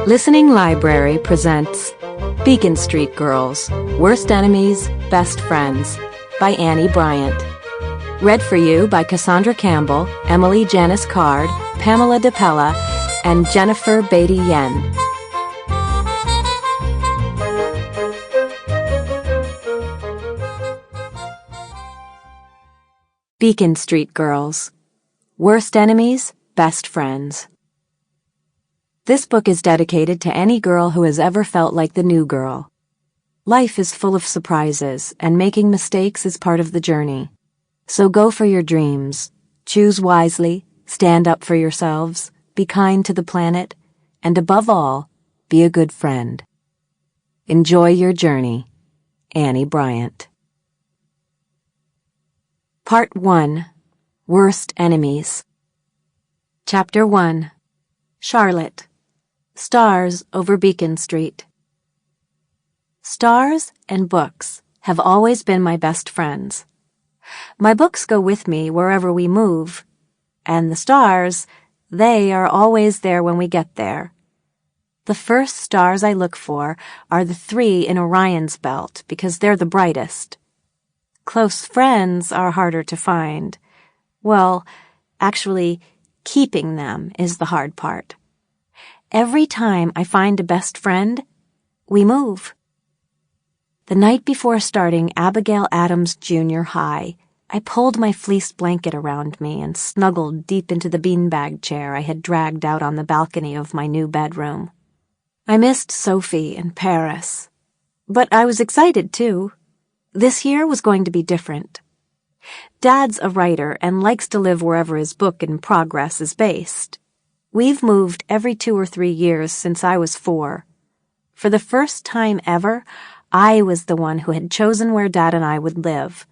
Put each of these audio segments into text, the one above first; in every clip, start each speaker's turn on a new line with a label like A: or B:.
A: Listening Library presents Beacon Street Girls, Worst Enemies, Best Friends by Annie Bryant. Read for you by Cassandra Campbell, Emily Janice Card, Pamela DePella, and Jennifer Beatty Yen. Beacon Street Girls, Worst Enemies, Best Friends. This book is dedicated to any girl who has ever felt like the new girl. Life is full of surprises, and making mistakes is part of the journey. So go for your dreams. Choose wisely, stand up for yourselves, be kind to the planet, and above all, be a good friend. Enjoy your journey. Annie Bryant. Part 1. Worst Enemies. Chapter 1. Charlotte. Stars over Beacon Street. Stars and books have always been my best friends. My books go with me wherever we move, and the stars, they are always there when we get there. The first stars I look for are the 3 in Orion's belt because they're the brightest. Close friends are harder to find. Well, actually, keeping them is the hard part. Every time I find a best friend, we move. The night before starting Abigail Adams Junior High, I pulled my fleeced blanket around me and snuggled deep into the beanbag chair I had dragged out on the balcony of my new bedroom. I missed Sophie and Paris, but I was excited too. This year was going to be different. Dad's a writer and likes to live wherever his book in progress is based. We've moved every 2 or 3 years since I was 4. For the first time ever, I was the one who had chosen where Dad and I would live.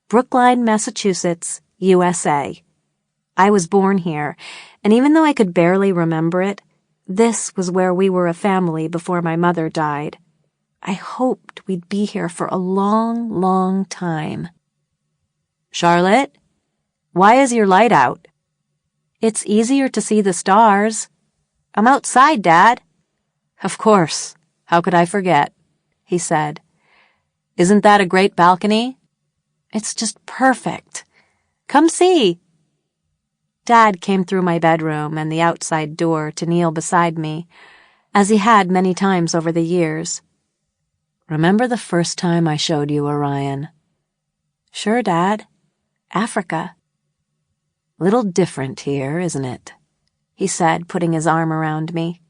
A: Brookline, Massachusetts, USA. I was born here, and even though I could barely remember it, this was where we were a family before my mother died. I hoped we'd be here for a long, long time. Charlotte, why is your light out? It's easier to see the stars. I'm outside, Dad. Of course. How could I forget? He said. Isn't that a great balcony? It's just perfect. Come see. Dad came through my bedroom and the outside door to kneel beside me, as he had many times over the years. Remember the first time I showed you Orion? Sure, Dad. Africa. Little different here, isn't it? He said, putting his arm around me.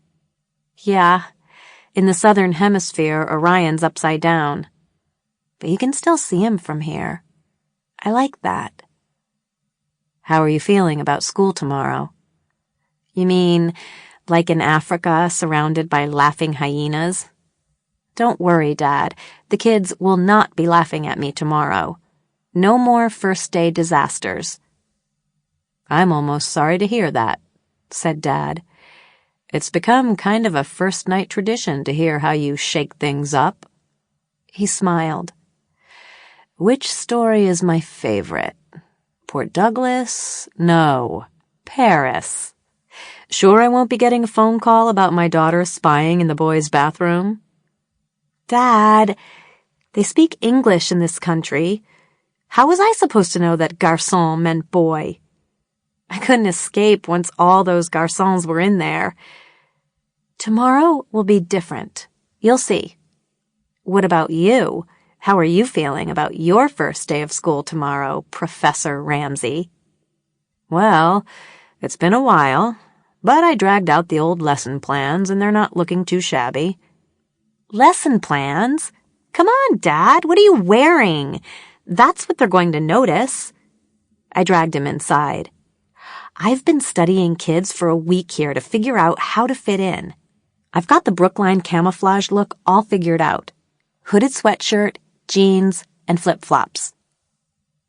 A: Yeah, in the southern hemisphere, Orion's upside down. But you can still see him from here. I like that. How are you feeling about school tomorrow? You mean, like in Africa, surrounded by laughing hyenas? Don't worry, Dad. The kids will not be laughing at me tomorrow. No more first-day disasters. I'm almost sorry to hear that, said Dad. It's become kind of a first-night tradition to hear how you shake things up. He smiled. Which story is my favorite? Port Douglas? No, Paris. Sure I won't be getting a phone call about my daughter spying in the boys' bathroom? Dad, they speak English in this country. How was I supposed to know that garçon meant boy? I couldn't escape once all those garçons were in there. Tomorrow will be different. You'll see. What about you? How are you feeling about your first day of school tomorrow, Professor Ramsey? Well, it's been a while, but I dragged out the old lesson plans and they're not looking too shabby. Lesson plans? Come on, Dad, what are you wearing? That's what they're going to notice. I dragged him inside. I've been studying kids for a week here to figure out how to fit in. I've got the Brookline camouflage look all figured out. Hooded sweatshirt, jeans, and flip-flops.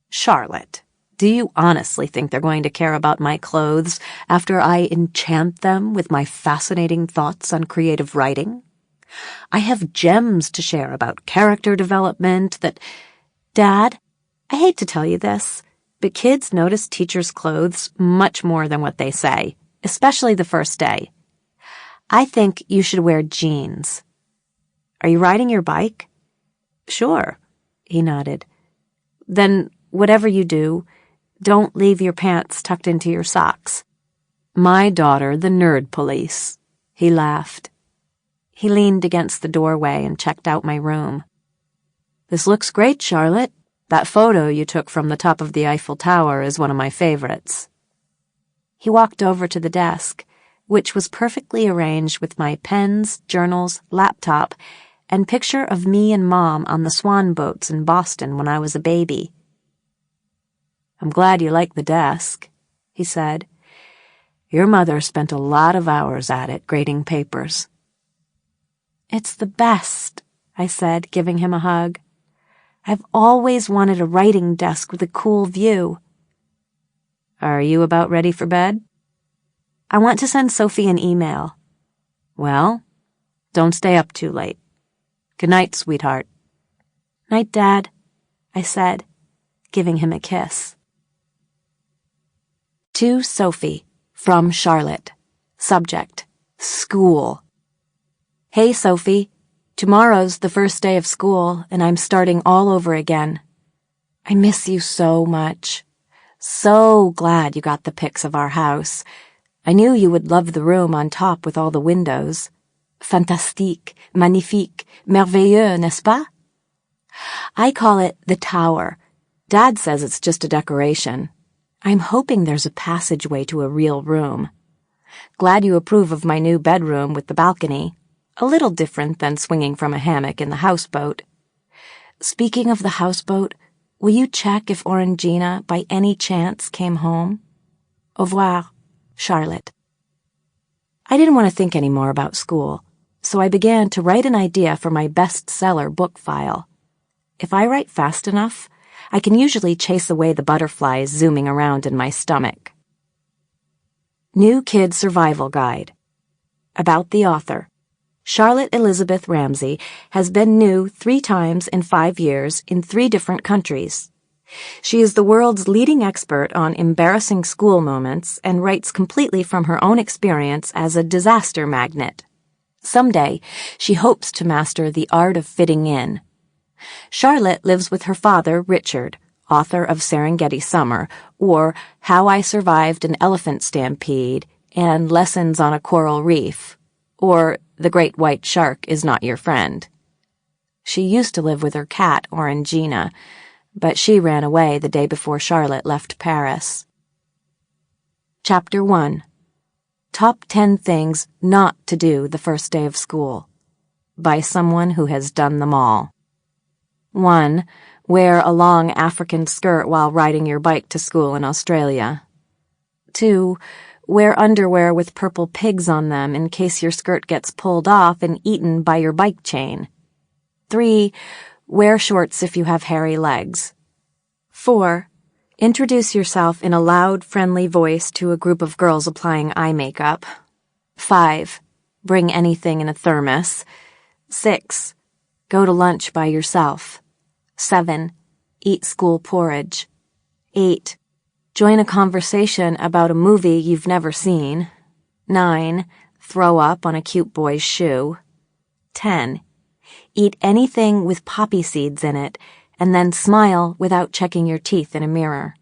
A: Charlotte, do you honestly think they're going to care about my clothes after I enchant them with my fascinating thoughts on creative writing? I have gems to share about character development that... Dad, I hate to tell you this, but kids notice teachers' clothes much more than what they say, especially the first day. I think you should wear jeans. Are you riding your bike? Sure, he nodded. Then, whatever you do, don't leave your pants tucked into your socks. My daughter, the nerd police. He laughed. He leaned against the doorway and checked out my room. This looks great, Charlotte. That photo you took from the top of the Eiffel Tower is one of my favorites. He walked over to the desk, which was perfectly arranged with my pens, journals, laptop, and picture of me and Mom on the swan boats in Boston when I was a baby. I'm glad you like the desk, he said. Your mother spent a lot of hours at it grading papers. It's the best, I said, giving him a hug. I've always wanted a writing desk with a cool view. Are you about ready for bed? I want to send Sophie an email. Well, don't stay up too late. Good night, sweetheart. Night, Dad, I said, giving him a kiss. To Sophie, from Charlotte. Subject, school. Hey, Sophie. Tomorrow's the first day of school, and I'm starting all over again. I miss you so much. So glad you got the pics of our house. I knew you would love the room on top with all the windows. Fantastique, magnifique, merveilleux, n'est-ce pas? I call it the tower. Dad says it's just a decoration. I'm hoping there's a passageway to a real room. Glad you approve of my new bedroom with the balcony. A little different than swinging from a hammock in the houseboat. Speaking of the houseboat, will you check if Orangina by any chance came home? Au revoir, Charlotte. I didn't want to think any more about school, so I began to write an idea for my bestseller book file. If I write fast enough, I can usually chase away the butterflies zooming around in my stomach. New Kid Survival Guide. About the author. Charlotte Elizabeth Ramsey has been new 3 times in 5 years in 3 different countries. She is the world's leading expert on embarrassing school moments and writes completely from her own experience as a disaster magnet. Someday, she hopes to master the art of fitting in. Charlotte lives with her father, Richard, author of Serengeti Summer, or How I Survived an Elephant Stampede and Lessons on a Coral Reef, or The Great White Shark is Not Your Friend. She used to live with her cat, Orangina, but she ran away the day before Charlotte left Paris. Chapter 1. Top 10 Things Not to Do the First Day of School. By someone who has done them all. 1. Wear a long African skirt while riding your bike to school in Australia. 2. Wear underwear with purple pigs on them in case your skirt gets pulled off and eaten by your bike chain. 3. Wear shorts if you have hairy legs. 4. Introduce yourself in a loud, friendly voice to a group of girls applying eye makeup. 5. Bring anything in a thermos. 6. Go to lunch by yourself. 7. Eat school porridge. 8. Join a conversation about a movie you've never seen. 9. Throw up on a cute boy's shoe. 10. Eat anything with poppy seeds in it, and then smile without checking your teeth in a mirror.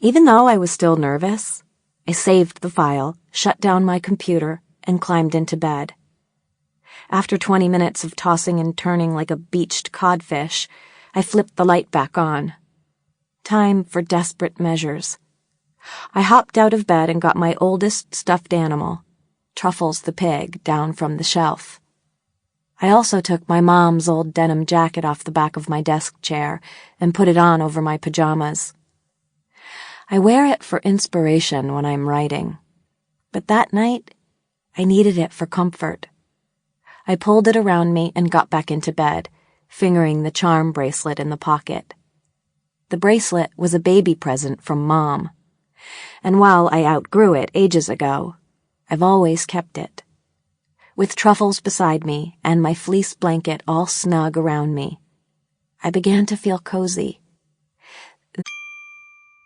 A: Even though I was still nervous, I saved the file, shut down my computer, and climbed into bed. After 20 minutes of tossing and turning like a beached codfish, I flipped the light back on. Time for desperate measures. I hopped out of bed and got my oldest stuffed animal, Truffles the pig, down from the shelf. I also took my mom's old denim jacket off the back of my desk chair and put it on over my pajamas. I wear it for inspiration when I'm writing, but that night I needed it for comfort. I pulled it around me and got back into bed, fingering the charm bracelet in the pocket. The bracelet was a baby present from Mom, and while I outgrew it ages ago, I've always kept it. With Truffles beside me and my fleece blanket all snug around me, I began to feel cozy.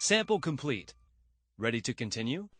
B: Sample complete. Ready to continue?